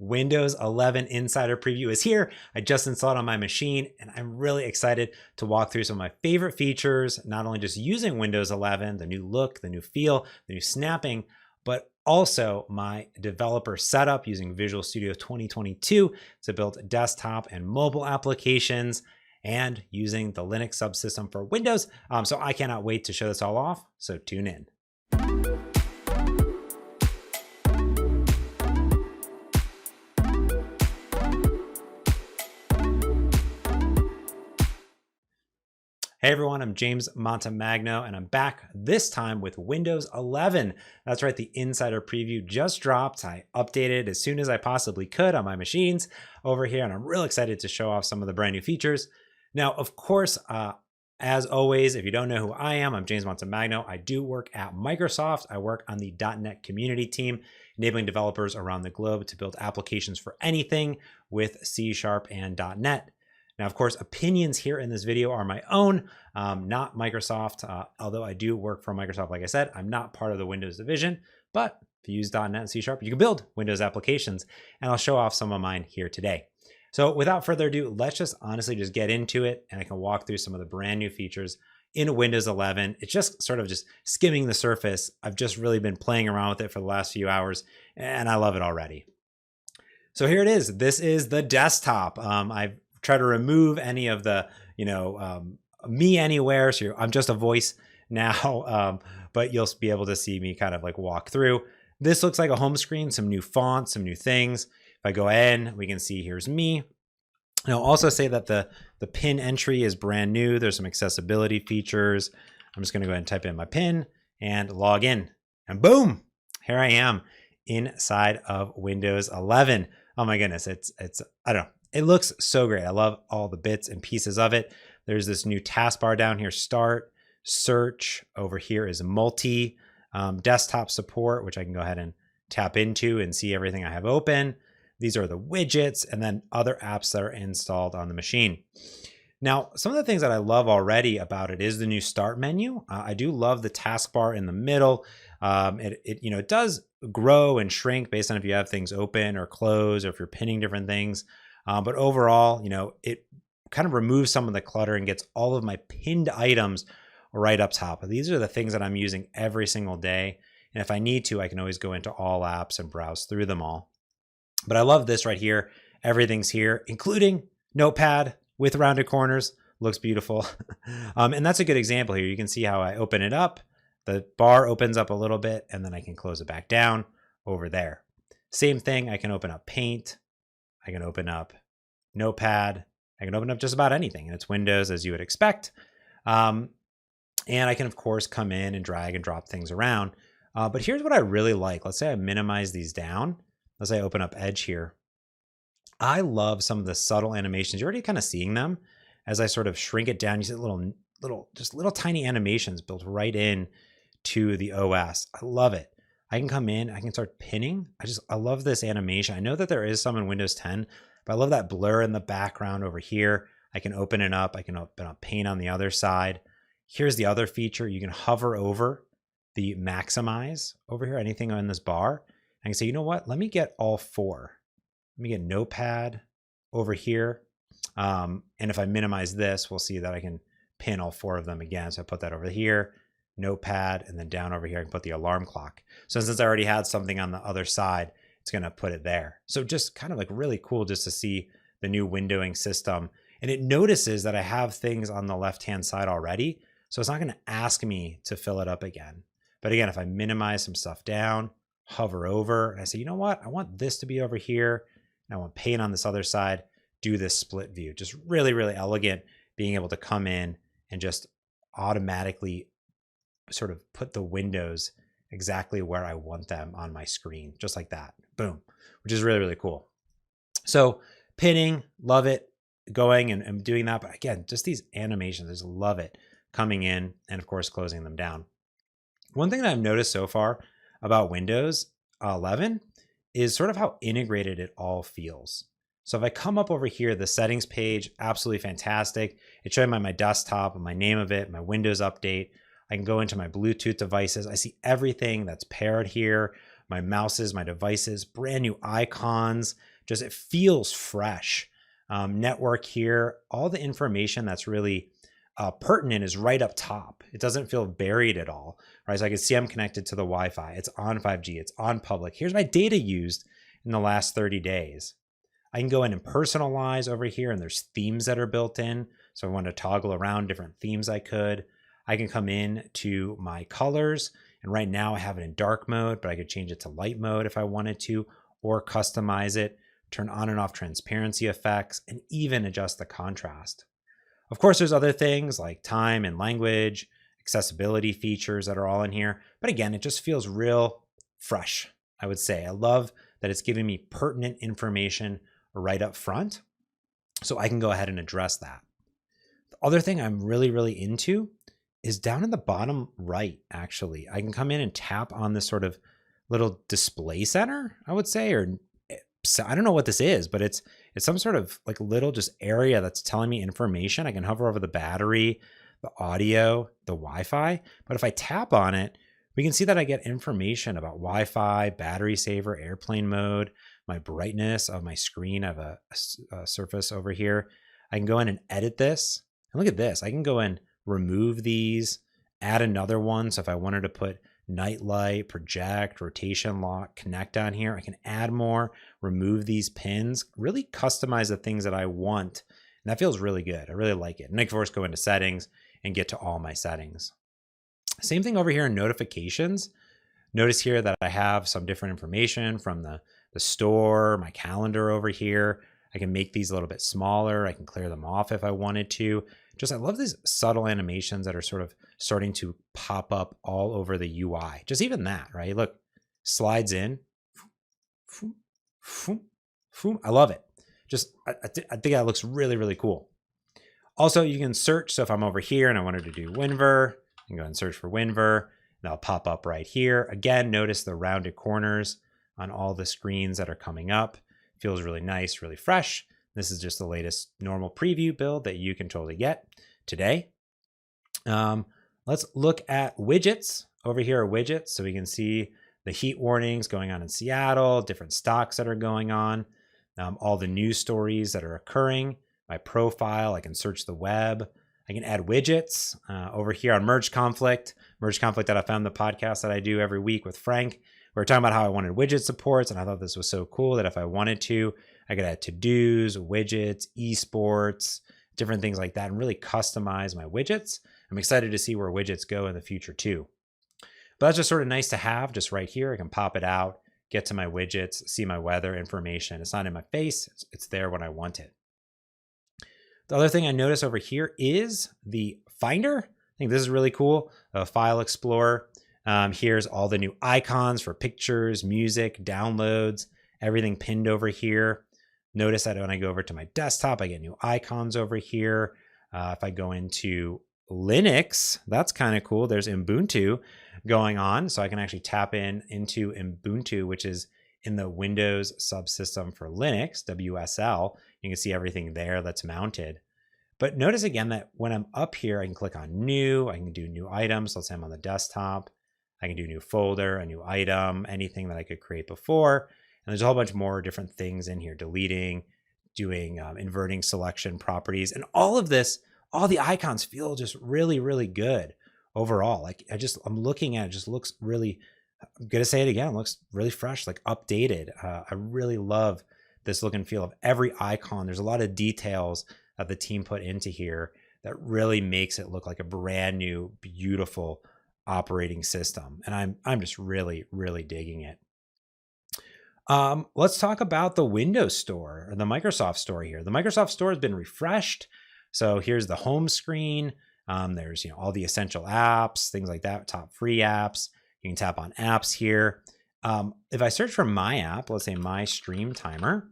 Windows 11 Insider Preview is here. I just installed it on my machine, and I'm really excited to walk through some of my favorite features, not only just using Windows 11, the new look, the new feel, the new snapping, but also my developer setup using Visual Studio 2022 to build desktop and mobile applications, and using the Linux subsystem for Windows. So I cannot wait to show this all off, so tune in. Hey everyone, I'm James Montemagno, and I'm back this time with Windows 11. That's right, the Insider Preview just dropped. I updated as soon as I possibly could on my machines over here, and I'm real excited to show off some of the brand new features. Now, of course, as always, if you don't know who I am, I'm James Montemagno. I do work at Microsoft. I work on the .NET community team, enabling developers around the globe to build applications for anything with C# and .NET. Now, of course, opinions here in this video are my own, not Microsoft. Although I do work for Microsoft, like I said, I'm not part of the Windows division, but if you use .NET and C#, you can build Windows applications, and I'll show off some of mine here today. So without further ado, let's just honestly just get into it, and I can walk through some of the brand new features in Windows 11. It's just sort of just skimming the surface. I've just really been playing around with it for the last few hours, and I love it already. So here it is. This is the desktop. I've try to remove any of the, me anywhere. So I'm just a voice now, but you'll be able to see me kind of like walk through. This looks like a home screen, some new fonts, some new things. If I go in, we can see here's me. And I'll also say that the pin entry is brand new. There's some accessibility features. I'm just going to go ahead and type in my pin and log in, and boom, here I am inside of Windows 11. Oh my goodness. It's, I don't know. It looks so great. I love all the bits and pieces of it. There's this new taskbar down here, start, search. Over here is multi, desktop support, which I can go ahead and tap into and see everything I have open. These are the widgets and then other apps that are installed on the machine. Now, some of the things that I love already about it is the new start menu. I do love the taskbar in the middle. It does grow and shrink based on if you have things open or close, or if you're pinning different things. But overall, it kind of removes some of the clutter and gets all of my pinned items right up top. These are the things that I'm using every single day. And if I need to, I can always go into all apps and browse through them all. But I love this right here. Everything's here, including Notepad with rounded corners. Looks beautiful. And that's a good example here. You can see how I open it up. The bar opens up a little bit, and then I can close it back down over there. Same thing. I can open up Paint. I can open up Notepad. I can open up just about anything, and it's Windows as you would expect. And I can, of course, come in and drag and drop things around. But here's what I really like. Let's say I minimize these down. Let's say I open up Edge here. I love some of the subtle animations. You're already kind of seeing them as I sort of shrink it down. You see little tiny animations built right in to the OS. I love it. I can come in, I can start pinning. I love this animation. I know that there is some in Windows 10, but I love that blur in the background over here. I can open it up. I can open up Paint on the other side. Here's the other feature. You can hover over the maximize over here, anything on this bar. I can say, you know what? Let me get all four. Let me get Notepad over here. And if I minimize this, we'll see that I can pin all four of them again. So I put that over here. Notepad, and then down over here I can put the alarm clock. So since I already had something on the other side, it's going to put it there. So just kind of like really cool just to see the new windowing system. And it notices that I have things on the left-hand side already. So it's not going to ask me to fill it up again. But again, if I minimize some stuff down, hover over, and I say, you know what? I want this to be over here, and I want Paint on this other side, do this split view. Just really, really elegant being able to come in and just automatically sort of put the windows exactly where I want them on my screen, just like that. Boom, which is really, really cool. So pinning, love it, going and doing that. But again, just these animations, I just love it coming in and of course closing them down. One thing that I've noticed so far about Windows 11 is sort of how integrated it all feels. So if I come up over here, the settings page, absolutely fantastic. It's showing my desktop and my name of it, my Windows update. I can go into my Bluetooth devices. I see everything that's paired here. my mouses, my devices, brand new icons. Just it feels fresh. Network here, all the information that's really pertinent is right up top. It doesn't feel buried at all, right? So I can see I'm connected to the Wi-Fi. It's on 5G. It's on public. Here's my data used in the last 30 days. I can go in and personalize over here, and there's themes that are built in. So if I want to toggle around different themes, I could. I can come in to my colors, and right now I have it in dark mode, but I could change it to light mode if I wanted to, or customize it, turn on and off transparency effects, and even adjust the contrast. Of course, there's other things like time and language, accessibility features that are all in here. But again, it just feels real fresh, I would say. I love that it's giving me pertinent information right up front, so I can go ahead and address that. The other thing I'm really, really into is down in the bottom right, actually. I can come in and tap on this sort of little display center, I would say, or I don't know what this is, but it's some sort of like little just area that's telling me information. I can hover over the battery, the audio, the Wi-Fi. But if I tap on it, we can see that I get information about Wi-Fi, battery saver, airplane mode, my brightness of my screen. I have a surface over here. I can go in and edit this. And look at this. I can go and remove these, add another one. So if I wanted to put night light, project, rotation lock, connect on here, I can add more, remove these pins, really customize the things that I want. And that feels really good. I really like it. And I can, of course, go into settings and get to all my settings. Same thing over here in notifications. Notice here that I have some different information from the store, my calendar over here. I can make these a little bit smaller. I can clear them off if I wanted to. Just, I love these subtle animations that are sort of starting to pop up all over the UI. Just even that, right? Look, slides in. I love it. Just, I think that looks really, really cool. Also, you can search. So if I'm over here and I wanted to do WinVer, I can go and search for WinVer. That'll pop up right here. Again, notice the rounded corners on all the screens that are coming up. Feels really nice, really fresh. This is just the latest normal preview build that you can totally get today. Let's look at widgets. Over here are widgets, so we can see the heat warnings going on in Seattle, different stocks that are going on, all the news stories that are occurring, my profile. I can search the web. I can add widgets over here on Merge Conflict that I found the podcast that I do every week with Frank. We were talking about how I wanted widget supports, and I thought this was so cool that if I wanted to, I could add to-dos, widgets, esports, different things like that, and really customize my widgets. I'm excited to see where widgets go in the future too. But that's just sort of nice to have just right here. I can pop it out, get to my widgets, see my weather information. It's not in my face. It's there when I want it. The other thing I notice over here is the Finder. I think this is really cool. File Explorer. Here's all the new icons for pictures, music, downloads, everything pinned over here. Notice that when I go over to my desktop, I get new icons over here. If I go into Linux, that's kind of cool. There's Ubuntu going on. So I can actually tap into Ubuntu, which is in the Windows subsystem for Linux, WSL. You can see everything there that's mounted. But notice again that when I'm up here, I can click on new. I can do new items. Let's say I'm on the desktop. I can do new folder, a new item, anything that I could create before. And there's a whole bunch more different things in here, deleting, doing inverting selection properties. And all of this, all the icons feel just really, really good overall. Like I'm looking at it, just looks really, I'm going to say it again, it looks really fresh, like updated. I really love this look and feel of every icon. There's a lot of details that the team put into here that really makes it look like a brand new, beautiful operating system. And I'm just really, really digging it. Let's talk about the Windows Store or the Microsoft Store here. The Microsoft Store has been refreshed. So here's the home screen. There's all the essential apps, things like that, top free apps. You can tap on apps here. If I search for my app, let's say my stream timer,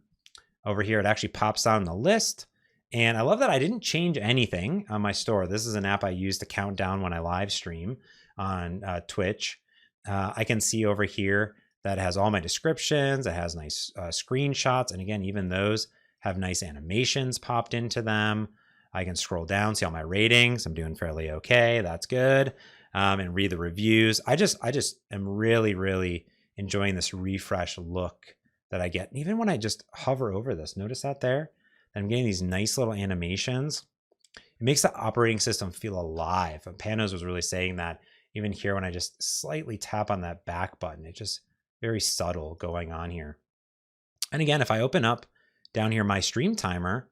over here it actually pops down the list. And I love that I didn't change anything on my store. This is an app I use to count down when I live stream on Twitch. I can see over here that it has all my descriptions. It has nice screenshots. And again, even those have nice animations popped into them. I can scroll down, see all my ratings. I'm doing fairly okay. That's good. And read the reviews. I just am really, really enjoying this refresh look that I get. And even when I just hover over this, notice that there? I'm getting these nice little animations. It makes the operating system feel alive. And Panos was really saying that even here when I just slightly tap on that back button, it's just very subtle going on here. And again, if I open up down here my stream timer,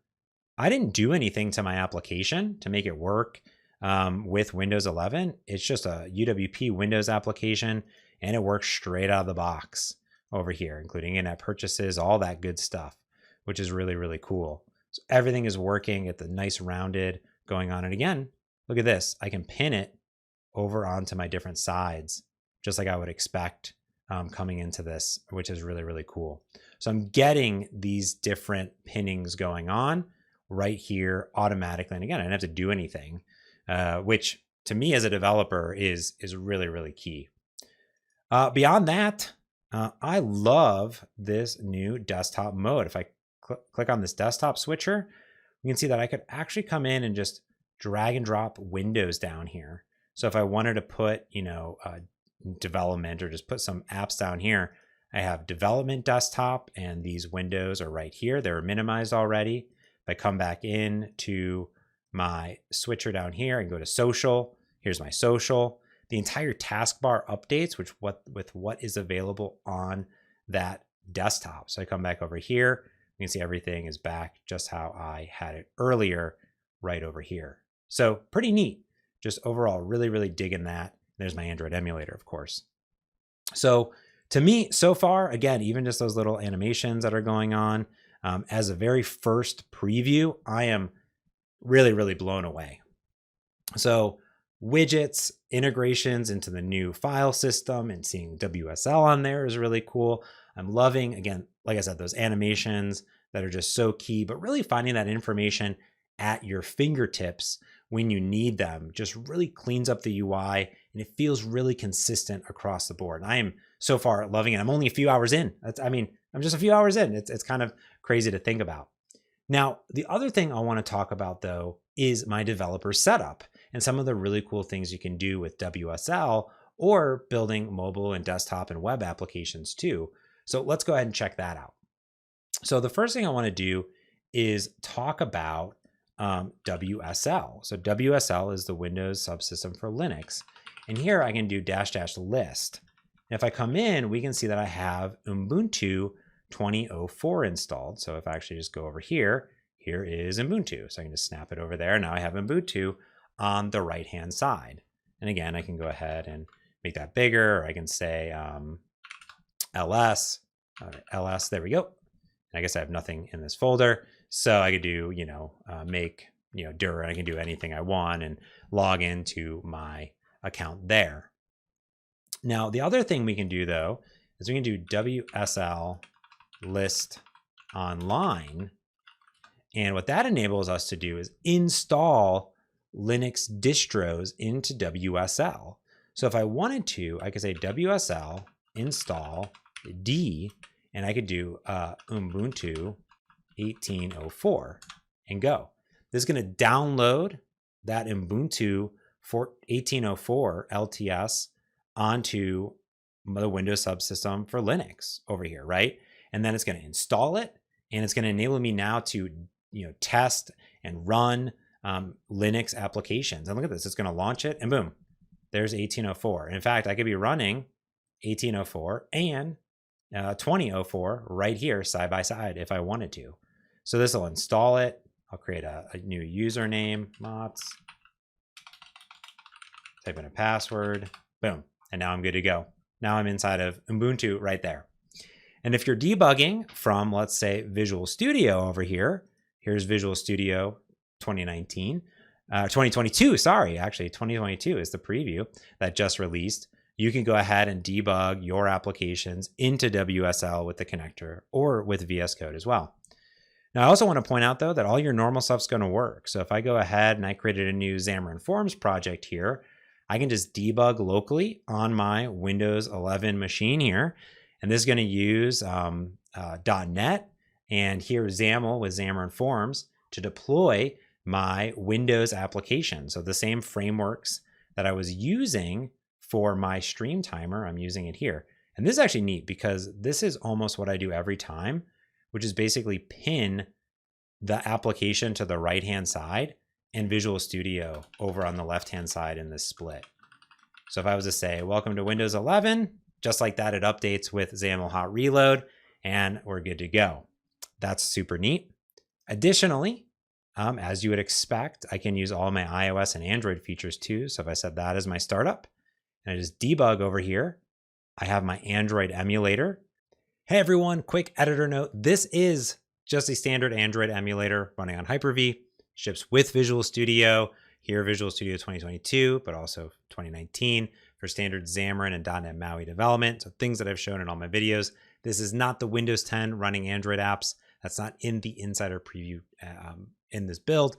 I didn't do anything to my application to make it work with Windows 11. It's just a UWP Windows application, and it works straight out of the box over here, including in-app purchases, all that good stuff, which is really, really cool. So everything is working at the nice rounded going on. And again, look at this. I can pin it over onto my different sides, just like I would expect coming into this, which is really, really cool. So I'm getting these different pinnings going on right here automatically. And again, I didn't have to do anything, which to me as a developer is really, really key. Beyond that, I love this new desktop mode. If I click on this desktop switcher, you can see that I could actually come in and just drag and drop windows down here. So if I wanted to put, development or just put some apps down here, I have development desktop and these windows are right here. They're minimized already. If I come back in to my switcher down here and go to social, here's my social. The entire taskbar updates with what is available on that desktop. So I come back over here, you can see everything is back just how I had it earlier right over here. So pretty neat. Just overall, really, really digging that. There's my Android emulator, of course. So to me, so far, again, even just those little animations that are going on, as a very first preview, I am really, really blown away. So widgets, integrations into the new file system and seeing WSL on there is really cool. I'm loving, again, like I said, those animations that are just so key, but really finding that information at your fingertips when you need them just really cleans up the UI and it feels really consistent across the board. And I am so far loving it. I'm only a few hours in. I'm just a few hours in. It's kind of crazy to think about. Now, the other thing I want to talk about though is my developer setup and some of the really cool things you can do with WSL or building mobile and desktop and web applications too. So let's go ahead and check that out. So the first thing I want to do is talk about WSL. So WSL is the Windows subsystem for Linux. And here I can do --list. And if I come in, we can see that I have Ubuntu 2004 installed. So if I actually just go over here, here is Ubuntu. So I can just snap it over there. Now I have Ubuntu on the right-hand side. And again, I can go ahead and make that bigger, or I can say ls, there we go. And I guess I have nothing in this folder. So I could do, make, dir, and I can do anything I want and log into my account there. Now, the other thing we can do though, is we can do WSL list online. And what that enables us to do is install Linux distros into WSL. So if I wanted to, I could say WSL install D, and I could do Ubuntu 1804 and go. This is going to download that Ubuntu 1804 LTS onto the Windows subsystem for Linux over here, right? And then it's going to install it, and it's going to enable me now to test and run Linux applications. And look at this, it's going to launch it, and boom, there's 1804. And in fact, I could be running 1804 and 2004 right here side by side if I wanted to. So this will install it. I'll create a new username, Mots, type in a password, boom, and now I'm good to go. Now I'm inside of Ubuntu right there. And if you're debugging from, let's say, Visual Studio over here, here's Visual Studio 2022, sorry, actually 2022 is the preview that just released. You can go ahead and debug your applications into WSL with the connector or with VS Code as well. Now, I also want to point out, though, that all your normal stuff's going to work. So if I go ahead and I created a new Xamarin Forms project here, I can just debug locally on my Windows 11 machine here. And this is going to use .NET and here XAML with Xamarin Forms to deploy my Windows application. So the same frameworks that I was using for my stream timer, I'm using it here. And this is actually neat because this is almost what I do every time, which is basically pin the application to the right-hand side and Visual Studio over on the left-hand side in this split. So if I was to say, welcome to Windows 11, just like that, it updates with XAML Hot Reload and we're good to go. That's super neat. Additionally, as you would expect, I can use all my iOS and Android features too. So if I set that as my startup and I just debug over here, I have my Android emulator. Hey everyone, quick editor note. This is just a standard Android emulator running on Hyper-V, ships with Visual Studio, here Visual Studio 2022, but also 2019 for standard Xamarin and .NET MAUI development. So things that I've shown in all my videos. This is not the Windows 10 running Android apps. That's not in the insider preview in this build.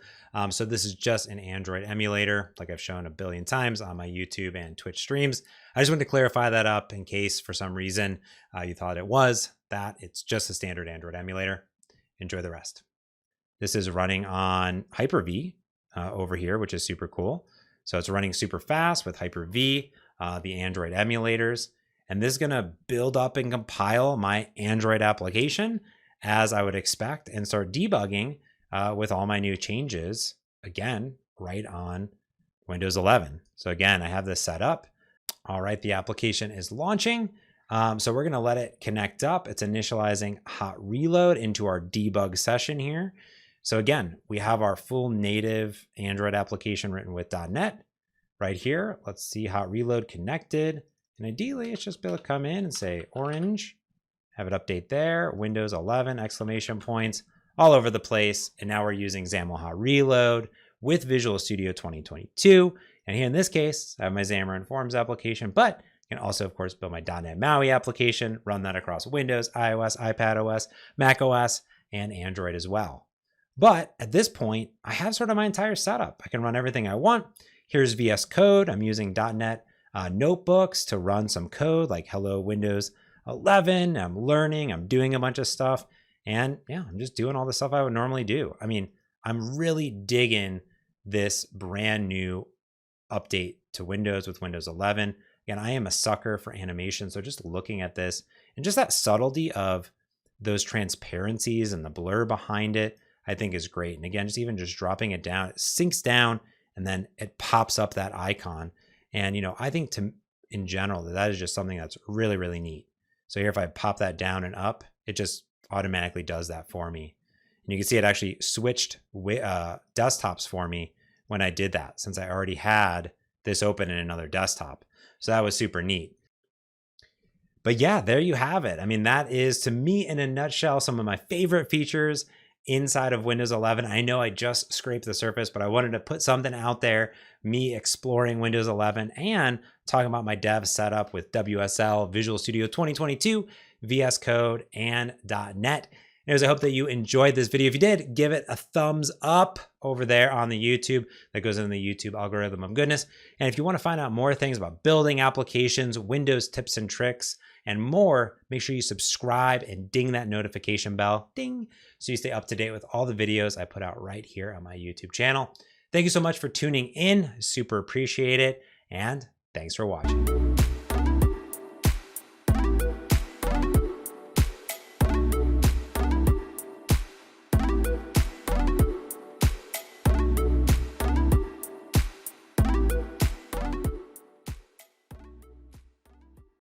So this is just an Android emulator, like I've shown a billion times on my YouTube and Twitch streams. I just wanted to clarify that up in case for some reason you thought it was that. It's just a standard Android emulator. Enjoy the rest. This is running on Hyper-V over here, which is super cool. So it's running super fast with Hyper-V, the Android emulators. And this is going to build up and compile my Android application as I would expect and start debugging with all my new changes, again, right on Windows 11. So again, I have this set up. All right, the application is launching. So we're going to let it connect up. It's initializing Hot Reload into our debug session here. So again, we have our full native Android application written with .NET right here. Let's see Hot Reload connected. And ideally, it's just be able to come in and say orange, have it update there, Windows 11, exclamation points, all over the place. And now we're using XAML Hot Reload with Visual Studio 2022. And here in this case, I have my Xamarin Forms application, but I can also, of course, build my .NET MAUI application, run that across Windows, iOS, iPadOS, macOS, and Android as well. But at this point, I have sort of my entire setup. I can run everything I want. Here's VS Code. I'm using .NET notebooks to run some code like hello Windows 11. I'm learning, I'm doing a bunch of stuff. And yeah, I'm just doing all the stuff I would normally do. I mean, I'm really digging this brand new update to Windows with Windows 11. Again, I am a sucker for animation. So just looking at this and just that subtlety of those transparencies and the blur behind it, I think is great. And again, even just dropping it down, it sinks down and then it pops up that icon. And, you know, I think in general, that is just something that's really, really neat. So here, if I pop that down and up, it just automatically does that for me. And you can see it actually switched desktops for me when I did that, since I already had this open in another desktop. So that was super neat. But yeah, there you have it. I mean, that is, to me, in a nutshell, some of my favorite features inside of Windows 11. I know I just scraped the surface, but I wanted to put something out there, me exploring Windows 11 and talking about my dev setup with WSL, Visual Studio 2022, VS Code, and .NET. Anyways, I hope that you enjoyed this video. If you did, give it a thumbs up over there on the YouTube. That goes in the YouTube algorithm of goodness. And if you want to find out more things about building applications, Windows tips and tricks, and more, make sure you subscribe and ding that notification bell, ding, so you stay up to date with all the videos I put out right here on my YouTube channel. Thank you so much for tuning in. Super appreciate it. And thanks for watching.